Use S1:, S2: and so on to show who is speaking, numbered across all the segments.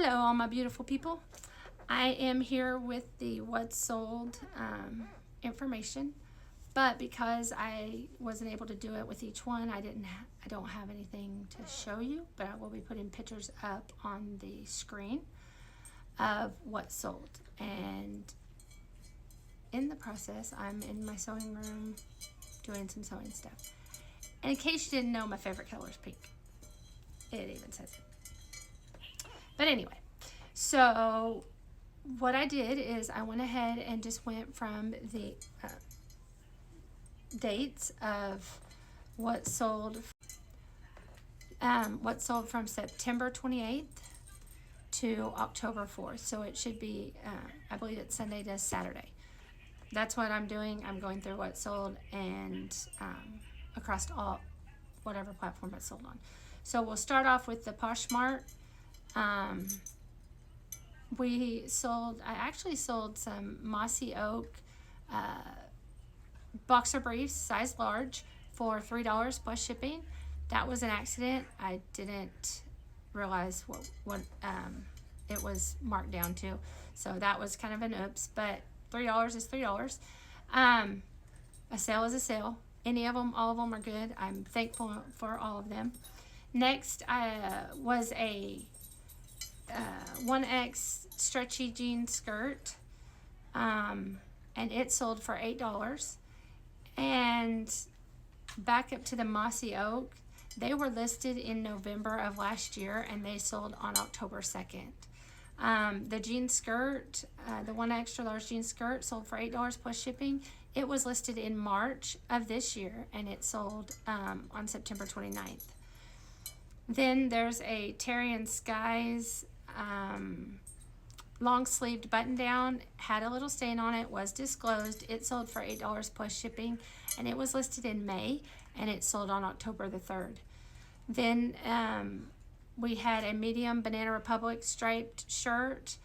S1: Hello, all my beautiful people. I am here with the what's sold information, but because I wasn't able to do it with each one, I don't have anything to show you, but I will be putting pictures up on the screen of what's sold. And in the process, I'm in my sewing room doing some sewing stuff. And in case you didn't know, my favorite color is pink. It even says it. But anyway, so what I did is I went ahead and just went from the dates of what sold from September 28th to October 4th. So it should be, I believe it's Sunday to Saturday. That's what I'm doing. I'm going through what sold and across all whatever platform it's sold on. So we'll start off with the Poshmark. I actually sold some mossy oak boxer briefs, size large, for $3 plus shipping. That was an accident. I didn't realize what it was marked down to. So that was kind of an oops, but $3 is $3. A sale is a sale. Any of them, all of them are good. I'm thankful for all of them. Next, was a 1X stretchy jean skirt, and it sold for $8. And back up to the mossy oak, they were listed in November of last year, and they sold on October 2nd. The jean skirt, the 1 extra large jean skirt, sold for $8 plus shipping. It was listed in March of this year, and it sold on September 29th. Then there's a Terry and Skies long sleeved button down, had a little stain on it, was disclosed. It sold for $8 plus shipping, and it was listed in May, and it sold on October the 3rd. Then we had a medium Banana Republic striped shirt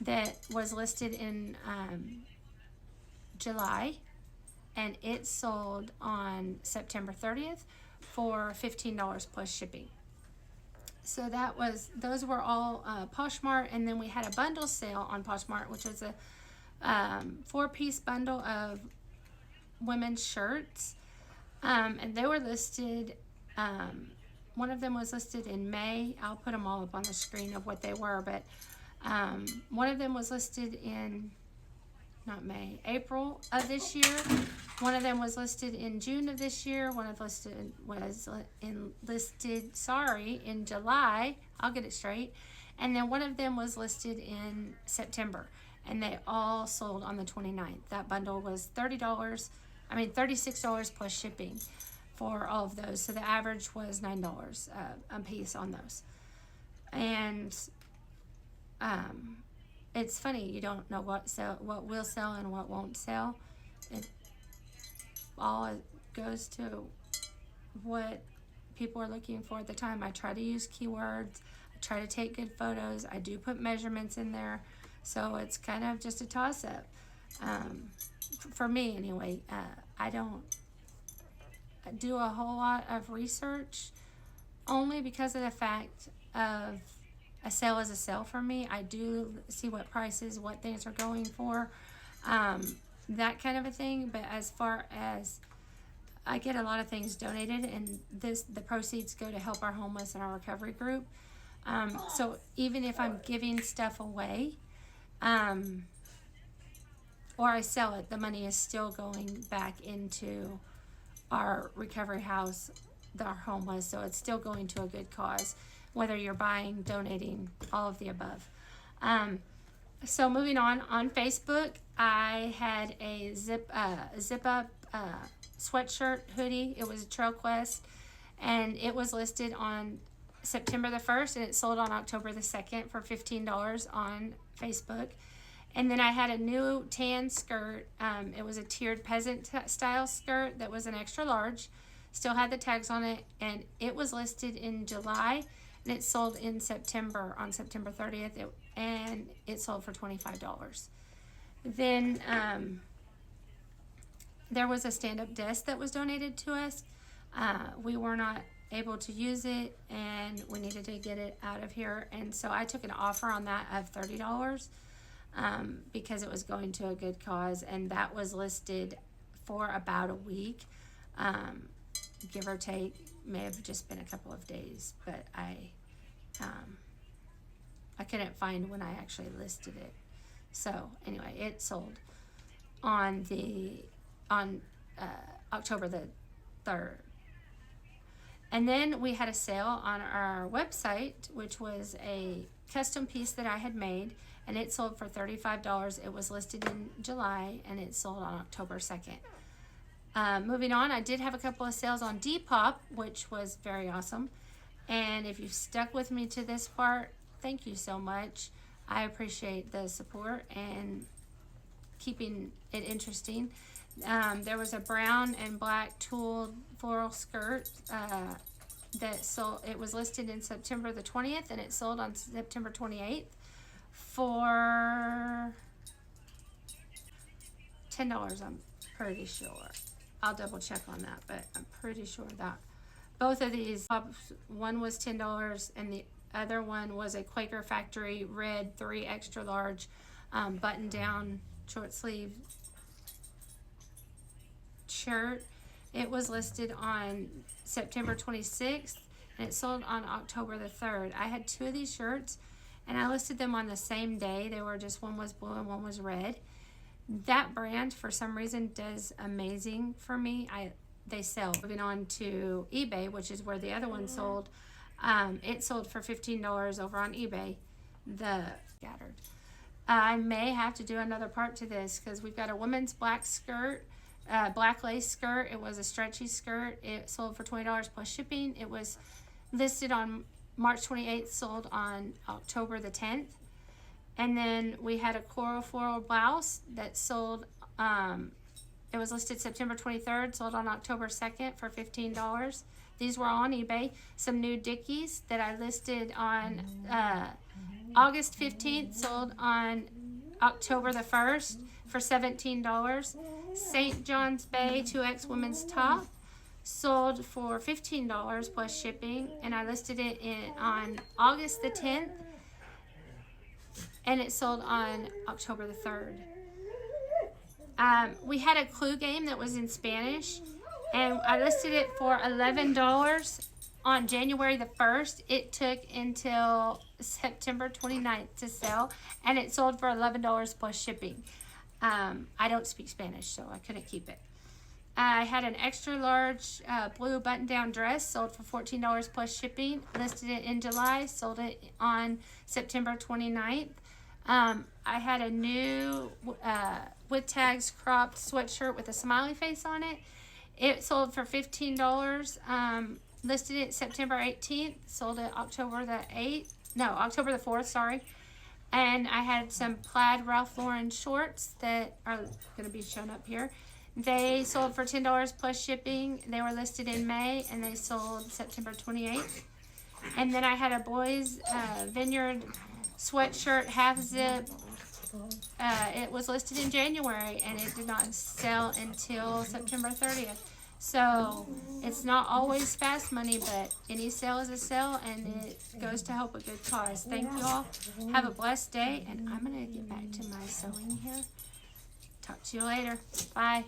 S1: that was listed in July, and it sold on September 30th for $15 plus shipping. So those were all Poshmark, and then we had a bundle sale on Poshmark, which was a 4-piece bundle of women's shirts, and they were listed. One of them was listed in May. I'll put them all up on the screen of what they were, but one of them was listed in April of this year. One of them was listed in June of this year. One of was listed in July. I'll get it straight. And then one of them was listed in September, and they all sold on the 29th. That bundle was $36 plus shipping for all of those. So the average was $9 a piece on those. And it's funny, you don't know what will sell and what won't sell. It all goes to what people are looking for at the time. I try to use keywords. I try to take good photos. I do put measurements in there. So it's kind of just a toss-up. For me, anyway. I don't do a whole lot of research, only because of the fact of a sale is a sale for me. I do see what prices, what things are going for, that kind of a thing. But as far as I get a lot of things donated, and the proceeds go to help our homeless and our recovery group. So even if I'm giving stuff away, or I sell it, the money is still going back into our recovery house, our homeless. So it's still going to a good cause, whether you're buying, donating, all of the above. So moving on Facebook, I had a zip up sweatshirt hoodie. It was a Trail Quest, and it was listed on September the 1st, and it sold on October the 2nd for $15 on Facebook. And then I had a new tan skirt. It was a tiered peasant style skirt that was an extra large. Still had the tags on it, and it was listed in July, and it sold in September, on September 30th, and it sold for $25. Then there was a stand-up desk that was donated to us. We were not able to use it, and we needed to get it out of here. And so I took an offer on that of $30 because it was going to a good cause, and that was listed for about a week, give or take. May have just been a couple of days, but I couldn't find when I actually listed it. So anyway, it sold on October the 3rd. And then we had a sale on our website, which was a custom piece that I had made, and it sold for $35. It was listed in July, and it sold on October 2nd. Moving on, I did have a couple of sales on Depop, which was very awesome. And if you've stuck with me to this part, thank you so much. I appreciate the support and keeping it interesting. There was a brown and black tulle floral skirt that sold. It was listed in September the 20th, and it sold on September 28th for $10. I'm pretty sure. I'll double check on that, but I'm pretty sure that both of these, one was $10 and the other one was a Quaker Factory red 3 extra large button down short sleeve shirt. It was listed on September 26th and it sold on October the 3rd. I had 2 of these shirts and I listed them on the same day. They were just, one was blue and one was red. That brand for some reason does amazing for me. They sell. Moving on to eBay, which is where the other one sold. It sold for $15 over on eBay. The scattered. I may have to do another part to this because we've got a woman's black skirt, black lace skirt. It was a stretchy skirt. It sold for $20 plus shipping. It was listed on March 28th, sold on October the 10th. And then we had a coral floral blouse that sold, it was listed September 23rd, sold on October 2nd for $15. These were on eBay. Some new Dickies that I listed on August 15th, sold on October the 1st for $17. St. John's Bay 2X women's top sold for $15 plus shipping, and I listed it on August the 10th, and it sold on October the 3rd. We had a clue game that was in Spanish, and I listed it for $11 on January the 1st. It took until September 29th to sell, and it sold for $11 plus shipping. I don't speak Spanish, so I couldn't keep it. I had an extra large blue button-down dress, sold for $14 plus shipping. Listed it in July, sold it on September 29th. I had a new with tags cropped sweatshirt with a smiley face on it. It sold for $15. Listed it September 18th, sold it October the 4th, sorry. And I had some plaid Ralph Lauren shorts that are going to be shown up here. They sold for $10 plus shipping. They were listed in May, and they sold September 28th. And then I had a boys Vineyard sweatshirt half zip. It was listed in January, and it did not sell until September 30th. So it's not always fast money, but any sale is a sale, and it goes to help a good cause. Thank you all. Have a blessed day, and I'm going to get back to my sewing here. Talk to you later. Bye.